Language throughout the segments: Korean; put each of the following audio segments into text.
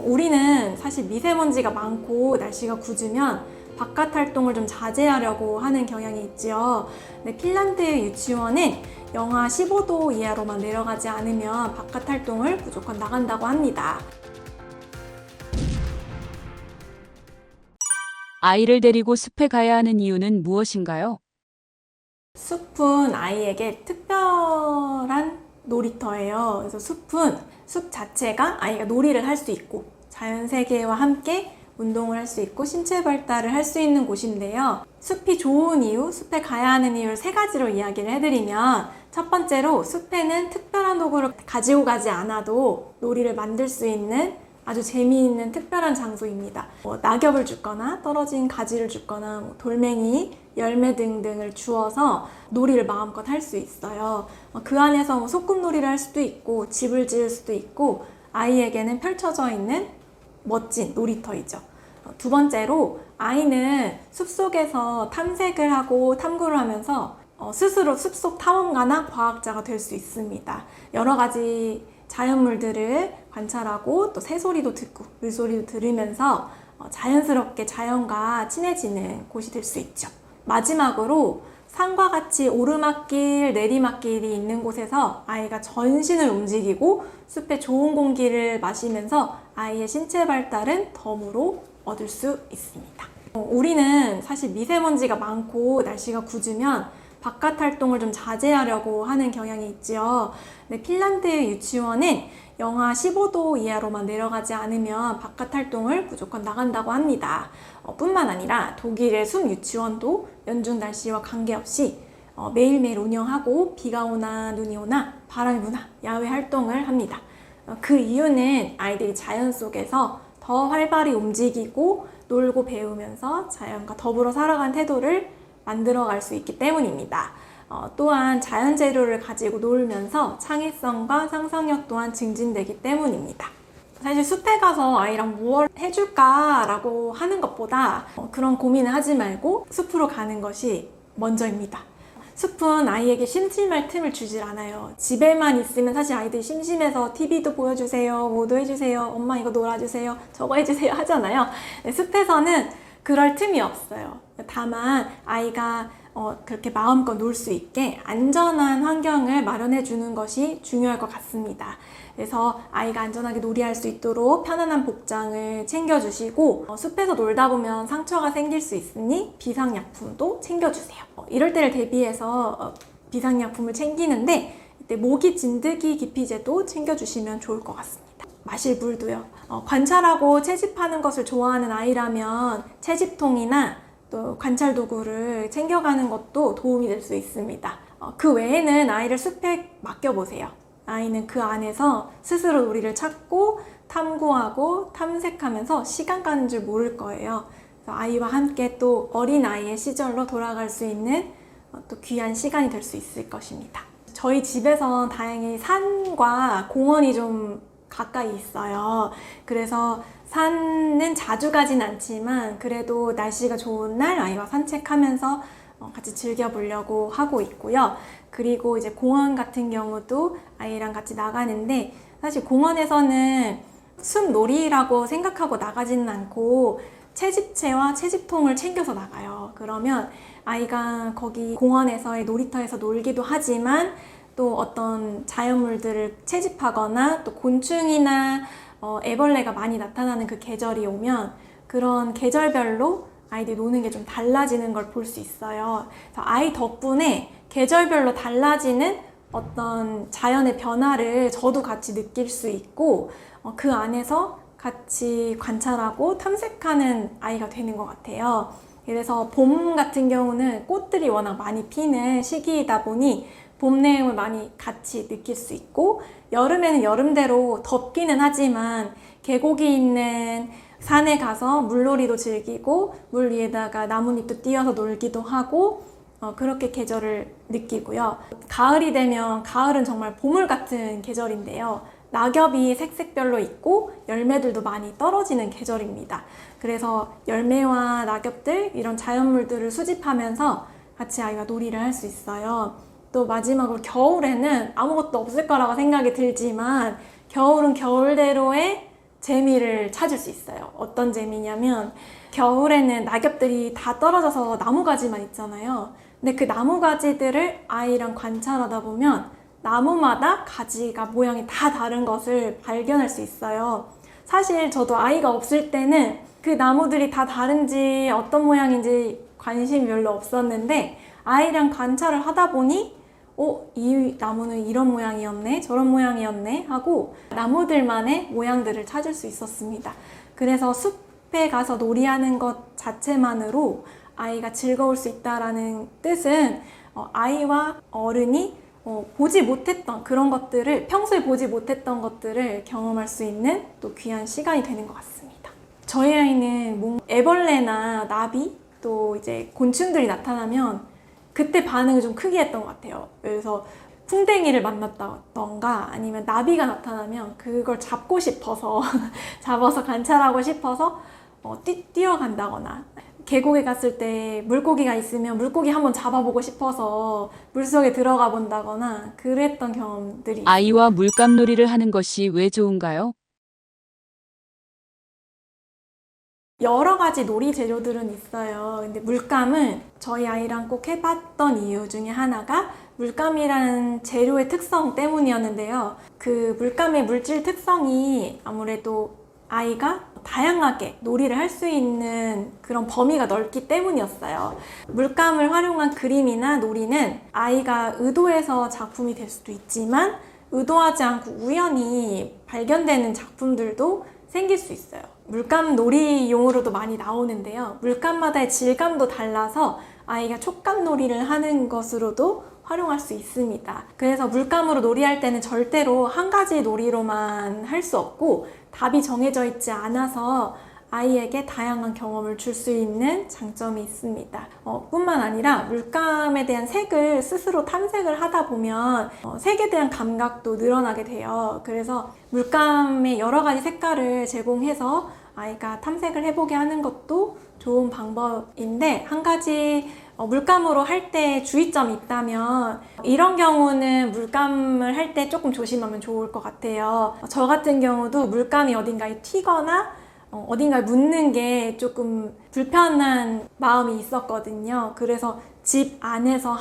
우리는 사실 미세먼지가 많고 날씨가 굳으면 바깥 활동을 좀 자제하려고 하는 경향이 있지요. 근데 핀란드의 유치원은 영하 15도 이하로만 내려가지 않으면 바깥 활동을 무조건 나간다고 합니다. 아이를 데리고 숲에 가야 하는 이유는 무엇인가요? 숲은 아이에게 특별한 놀이터예요. 그래서 숲은 숲 자체가 아이가 놀이를 할 수 있고 자연 세계와 함께 운동을 할 수 있고 신체 발달을 할 수 있는 곳인데요. 숲이 좋은 이유, 숲에 가야 하는 이유를 세 가지로 이야기를 해드리면, 첫 번째로 숲에는 특별한 도구를 가지고 가지 않아도 놀이를 만들 수 있는 아주 재미있는 특별한 장소입니다. 낙엽을 줍거나 떨어진 가지를 줍거나 돌멩이, 열매 등등을 주어서 놀이를 마음껏 할 수 있어요. 그 안에서 소꿉놀이를 할 수도 있고 집을 지을 수도 있고 아이에게는 펼쳐져 있는 멋진 놀이터이죠. 두 번째로 아이는 숲속에서 탐색을 하고 탐구를 하면서 스스로 숲속 탐험가나 과학자가 될 수 있습니다. 여러 가지 자연물들을 관찰하고 또 새소리도 듣고 물소리도 들으면서 자연스럽게 자연과 친해지는 곳이 될 수 있죠. 마지막으로 산과 같이 오르막길, 내리막길이 있는 곳에서 아이가 전신을 움직이고 숲의 좋은 공기를 마시면서 아이의 신체 발달은 덤으로 얻을 수 있습니다. 우리는 사실 미세먼지가 많고 날씨가 굳으면 바깥 활동을 좀 자제하려고 하는 경향이 있지요. 근데 핀란드의 유치원은 영하 15도 이하로만 내려가지 않으면 바깥 활동을 무조건 나간다고 합니다. 뿐만 아니라 독일의 숲 유치원도 연중 날씨와 관계없이 매일매일 운영하고 비가 오나 눈이 오나 바람이 부나 야외 활동을 합니다. 그 이유는 아이들이 자연 속에서 더 활발히 움직이고 놀고 배우면서 자연과 더불어 살아가는 태도를 만들어갈 수 있기 때문입니다. 또한 자연 재료를 가지고 놀면서 창의성과 상상력 또한 증진되기 때문입니다. 사실 숲에 가서 아이랑 무엇 해줄까라고 하는 것보다 그런 고민을 하지 말고 숲으로 가는 것이 먼저입니다. 숲은 아이에게 심심할 틈을 주질 않아요. 집에만 있으면 사실 아이들이 심심해서 TV도 보여주세요, 뭐도 해주세요, 엄마 이거 놀아주세요, 저거 해주세요 하잖아요. 숲에서는 그럴 틈이 없어요. 다만 아이가 그렇게 마음껏 놀 수 있게 안전한 환경을 마련해 주는 것이 중요할 것 같습니다. 그래서 아이가 안전하게 놀이할 수 있도록 편안한 복장을 챙겨주시고 숲에서 놀다 보면 상처가 생길 수 있으니 비상약품도 챙겨주세요. 이럴 때를 대비해서 비상약품을 챙기는데 이때 모기 진드기 기피제도 챙겨주시면 좋을 것 같습니다. 마실 물도요. 관찰하고 채집하는 것을 좋아하는 아이라면 채집통이나 또 관찰 도구를 챙겨가는 것도 도움이 될 수 있습니다. 그 외에는 아이를 숲에 맡겨보세요. 아이는 그 안에서 스스로 놀이를 찾고 탐구하고 탐색하면서 시간 가는 줄 모를 거예요. 그래서 아이와 함께 또 어린아이의 시절로 돌아갈 수 있는 또 귀한 시간이 될 수 있을 것입니다. 저희 집에서 다행히 산과 공원이 좀 가까이 있어요. 그래서 산은 자주 가진 않지만 그래도 날씨가 좋은 날 아이와 산책하면서 같이 즐겨보려고 하고 있고요. 그리고 이제 공원 같은 경우도 아이랑 같이 나가는데 사실 공원에서는 숲놀이라고 생각하고 나가지는 않고 채집채와 채집통을 챙겨서 나가요. 그러면 아이가 거기 공원에서의 놀이터에서 놀기도 하지만 또 어떤 자연물들을 채집하거나 또 곤충이나 애벌레가 많이 나타나는 그 계절이 오면 그런 계절별로 아이들이 노는 게 좀 달라지는 걸 볼 수 있어요. 그래서 아이 덕분에 계절별로 달라지는 어떤 자연의 변화를 저도 같이 느낄 수 있고 그 안에서 같이 관찰하고 탐색하는 아이가 되는 것 같아요. 그래서 봄 같은 경우는 꽃들이 워낙 많이 피는 시기이다 보니 봄 내음을 많이 같이 느낄 수 있고 여름에는 여름대로 덥기는 하지만 계곡이 있는 산에 가서 물놀이도 즐기고 물 위에다가 나뭇잎도 띄워서 놀기도 하고 그렇게 계절을 느끼고요. 가을이 되면 가을은 정말 보물 같은 계절인데요. 낙엽이 색색별로 있고 열매들도 많이 떨어지는 계절입니다. 그래서 열매와 낙엽들 이런 자연물들을 수집하면서 같이 아이가 놀이를 할 수 있어요. 또 마지막으로 겨울에는 아무것도 없을 거라고 생각이 들지만 겨울은 겨울대로의 재미를 찾을 수 있어요. 어떤 재미냐면 겨울에는 낙엽들이 다 떨어져서 나무가지만 있잖아요. 근데 그 나무가지들을 아이랑 관찰하다 보면 나무마다 가지가 모양이 다 다른 것을 발견할 수 있어요. 사실 저도 아이가 없을 때는 그 나무들이 다 다른지 어떤 모양인지 관심이 별로 없었는데 아이랑 관찰을 하다 보니 이 나무는 이런 모양이었네, 저런 모양이었네 하고 나무들만의 모양들을 찾을 수 있었습니다. 그래서 숲에 가서 놀이하는 것 자체만으로 아이가 즐거울 수 있다라는 뜻은 아이와 어른이 보지 못했던 그런 것들을, 평소에 보지 못했던 것들을 경험할 수 있는 또 귀한 시간이 되는 것 같습니다. 저희 아이는 애벌레나 나비 또 이제 곤충들이 나타나면 그때 반응을 좀 크게 했던 것 같아요. 그래서 풍뎅이를 만났다던가 아니면 나비가 나타나면 그걸 잡고 싶어서 잡아서 관찰하고 싶어서 뛰어간다거나, 계곡에 갔을 때 물고기가 있으면 물고기 한번 잡아보고 싶어서 물속에 들어가 본다거나 그랬던 경험들이 있어요. 아이와 물감놀이를 하는 것이 왜 좋은가요? 여러 가지 놀이 재료들은 있어요. 근데 물감은 저희 아이랑 꼭 해봤던 이유 중에 하나가 물감이라는 재료의 특성 때문이었는데요. 그 물감의 물질 특성이 아무래도 아이가 다양하게 놀이를 할 수 있는 그런 범위가 넓기 때문이었어요. 물감을 활용한 그림이나 놀이는 아이가 의도해서 작품이 될 수도 있지만 의도하지 않고 우연히 발견되는 작품들도 생길 수 있어요. 물감 놀이용으로도 많이 나오는데요. 물감마다의 질감도 달라서 아이가 촉감 놀이를 하는 것으로도 활용할 수 있습니다. 그래서 물감으로 놀이할 때는 절대로 한 가지 놀이로만 할 수 없고 답이 정해져 있지 않아서 아이에게 다양한 경험을 줄 수 있는 장점이 있습니다. 뿐만 아니라 물감에 대한 색을 스스로 탐색을 하다 보면 색에 대한 감각도 늘어나게 돼요. 그래서 물감의 여러 가지 색깔을 제공해서 아이가 탐색을 해보게 하는 것도 좋은 방법인데, 한 가지 물감으로 할 때 주의점이 있다면 이런 경우는 물감을 할 때 조금 조심하면 좋을 것 같아요. 저 같은 경우도 물감이 어딘가에 튀거나 어딘가에 묻는 게 조금 불편한 마음이 있었거든요. 그래서 집 안에서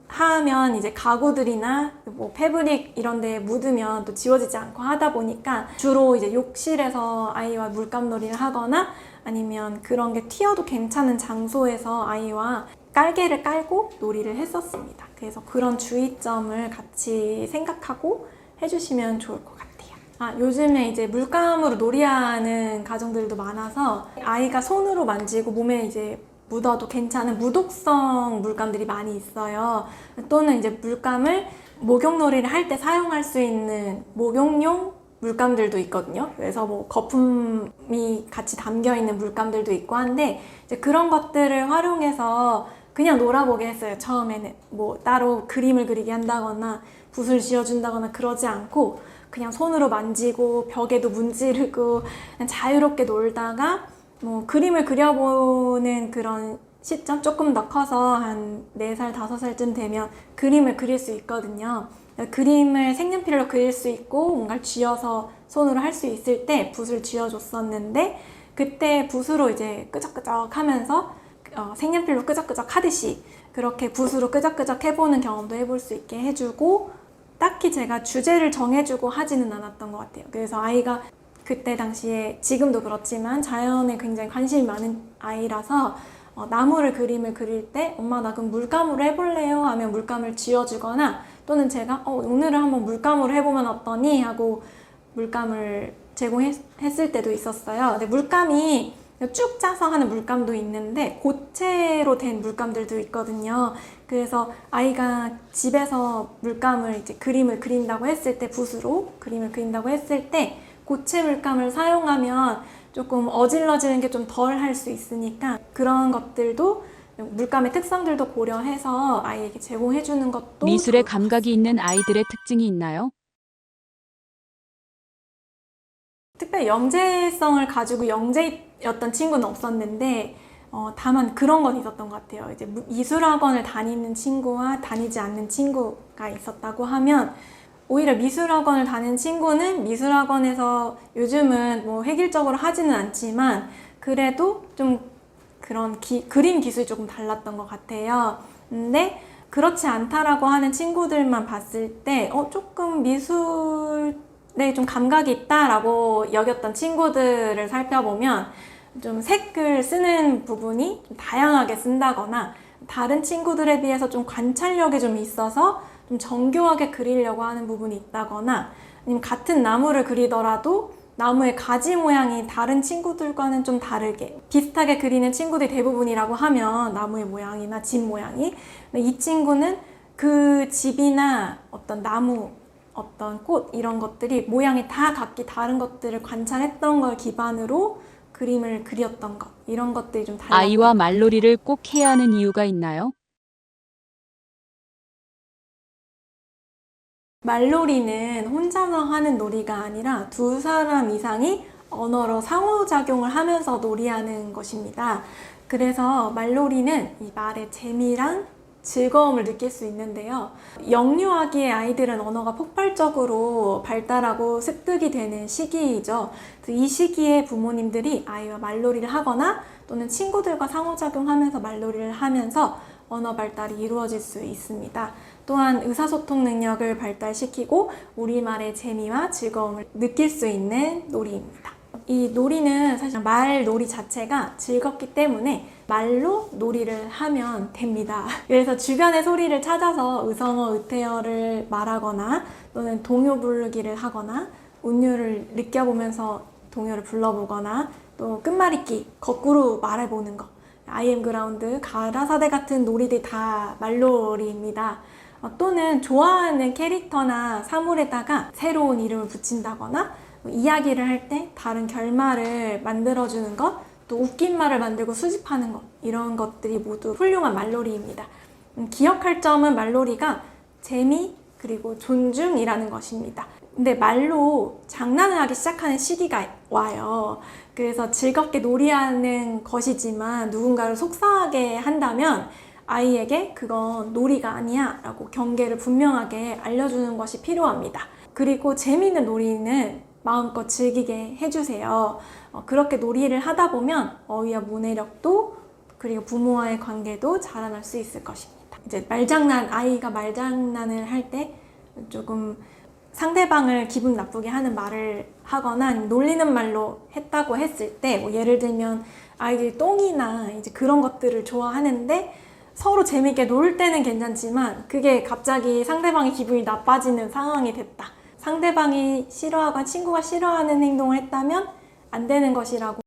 하면 이제 가구들이나 뭐 패브릭 이런 데 묻으면 또 지워지지 않고 하다 보니까 주로 이제 욕실에서 아이와 물감놀이를 하거나 아니면 그런 게 튀어도 괜찮은 장소에서 아이와 깔개를 깔고 놀이를 했었습니다. 그래서 그런 주의점을 같이 생각하고 해주시면 좋을 것 같아요. 요즘에 이제 물감으로 놀이하는 가정들도 많아서 아이가 손으로 만지고 몸에 이제 묻어도 괜찮은 무독성 물감들이 많이 있어요. 또는 이제 물감을 목욕놀이를 할 때 사용할 수 있는 목욕용 물감들도 있거든요. 그래서 뭐 거품이 같이 담겨 있는 물감들도 있고 한데 이제 그런 것들을 활용해서 그냥 놀아보게 했어요. 처음에는 뭐 따로 그림을 그리게 한다거나 붓을 쥐어준다거나 그러지 않고 그냥 손으로 만지고 벽에도 문지르고 그냥 자유롭게 놀다가 뭐 그림을 그려보는 그런 시점, 조금 더 커서 한 4살, 5살쯤 되면 그림을 그릴 수 있거든요. 그림을 색연필로 그릴 수 있고 뭔가를 쥐어서 손으로 할 수 있을 때 붓을 쥐어줬었는데, 그때 붓으로 이제 끄적끄적 하면서 색연필로 끄적끄적 하듯이 그렇게 붓으로 끄적끄적 해보는 경험도 해볼 수 있게 해주고, 딱히 제가 주제를 정해주고 하지는 않았던 것 같아요. 그래서 아이가 그때 당시에, 지금도 그렇지만 자연에 굉장히 관심이 많은 아이라서 나무를 그림을 그릴 때 엄마 나 그럼 물감으로 해볼래요? 하면 물감을 쥐어주거나, 또는 제가 오늘은 한번 물감으로 해보면 어떠니? 하고 물감을 제공했을 때도 있었어요. 근데 물감이 쭉 짜서 하는 물감도 있는데 고체로 된 물감들도 있거든요. 그래서 아이가 집에서 물감을 이제 그림을 그린다고 했을 때, 붓으로 그림을 그린다고 했을 때 고체 물감을 사용하면 조금 어질러지는 게 좀 덜 할 수 있으니까 그런 것들도, 물감의 특성들도 고려해서 아이에게 제공해주는 것도 미술에 좋을 것 감각이 있는 아이들의 특징이 있나요? 특별히 영재성을 가지고 영재였던 친구는 없었는데 다만 그런 건 있었던 것 같아요. 이제 미술학원을 다니는 친구와 다니지 않는 친구가 있었다고 하면 오히려 미술학원을 다니는 친구는 미술학원에서 요즘은 뭐 획일적으로 하지는 않지만 그래도 좀 그런 그림 기술이 조금 달랐던 것 같아요. 근데 그렇지 않다라고 하는 친구들만 봤을 때 조금 미술에 좀 감각이 있다라고 여겼던 친구들을 살펴보면 좀 색을 쓰는 부분이 좀 다양하게 쓴다거나 다른 친구들에 비해서 좀 관찰력이 좀 있어서 좀 정교하게 그리려고 하는 부분이 있다거나 아니면 같은 나무를 그리더라도 나무의 가지 모양이 다른 친구들과는 좀 다르게 비슷하게 그리는 친구들이 대부분이라고 하면 나무의 모양이나 집 모양이 근데 이 친구는 그 집이나 어떤 나무, 어떤 꽃 이런 것들이 모양이 다 각기 다른 것들을 관찰했던 걸 기반으로 그림을 그렸던 것 이런 것들이 좀 달랐던 아이와 것 같아요. 말놀이를 꼭 해야 하는 이유가 있나요? 말놀이는 혼자서 하는 놀이가 아니라 두 사람 이상이 언어로 상호작용을 하면서 놀이하는 것입니다. 그래서 말놀이는 이 말의 재미랑 즐거움을 느낄 수 있는데요. 영유아기의 아이들은 언어가 폭발적으로 발달하고 습득이 되는 시기이죠. 이 시기에 부모님들이 아이와 말놀이를 하거나 또는 친구들과 상호작용하면서 말놀이를 하면서 언어 발달이 이루어질 수 있습니다. 또한 의사소통 능력을 발달시키고 우리말의 재미와 즐거움을 느낄 수 있는 놀이입니다. 이 놀이는 사실 말 놀이 자체가 즐겁기 때문에 말로 놀이를 하면 됩니다. 그래서 주변의 소리를 찾아서 의성어, 의태어를 말하거나 또는 동요 부르기를 하거나 운율을 느껴보면서 동요를 불러보거나 또 끝말잇기, 거꾸로 말해보는 거 IM 그라운드, 가라사대 같은 놀이들이 다 말놀이입니다. 또는 좋아하는 캐릭터나 사물에다가 새로운 이름을 붙인다거나 이야기를 할 때 다른 결말을 만들어주는 것, 또 웃긴 말을 만들고 수집하는 것 이런 것들이 모두 훌륭한 말놀이입니다. 기억할 점은 말놀이가 재미 그리고 존중이라는 것입니다. 근데 말로 장난을 하기 시작하는 시기가 와요. 그래서 즐겁게 놀이하는 것이지만 누군가를 속상하게 한다면 아이에게 그건 놀이가 아니야 라고 경계를 분명하게 알려주는 것이 필요합니다. 그리고 재미있는 놀이는 마음껏 즐기게 해주세요. 그렇게 놀이를 하다 보면 어휘와 문해력도 그리고 부모와의 관계도 자라날 수 있을 것입니다. 이제 아이가 말장난을 할 때 조금 상대방을 기분 나쁘게 하는 말을 하거나 아니면 놀리는 말로 했다고 했을 때 뭐 예를 들면 아이들이 똥이나 이제 그런 것들을 좋아하는데 서로 재밌게 놀 때는 괜찮지만 그게 갑자기 상대방의 기분이 나빠지는 상황이 됐다. 상대방이 싫어하거나 친구가 싫어하는 행동을 했다면 안 되는 것이라고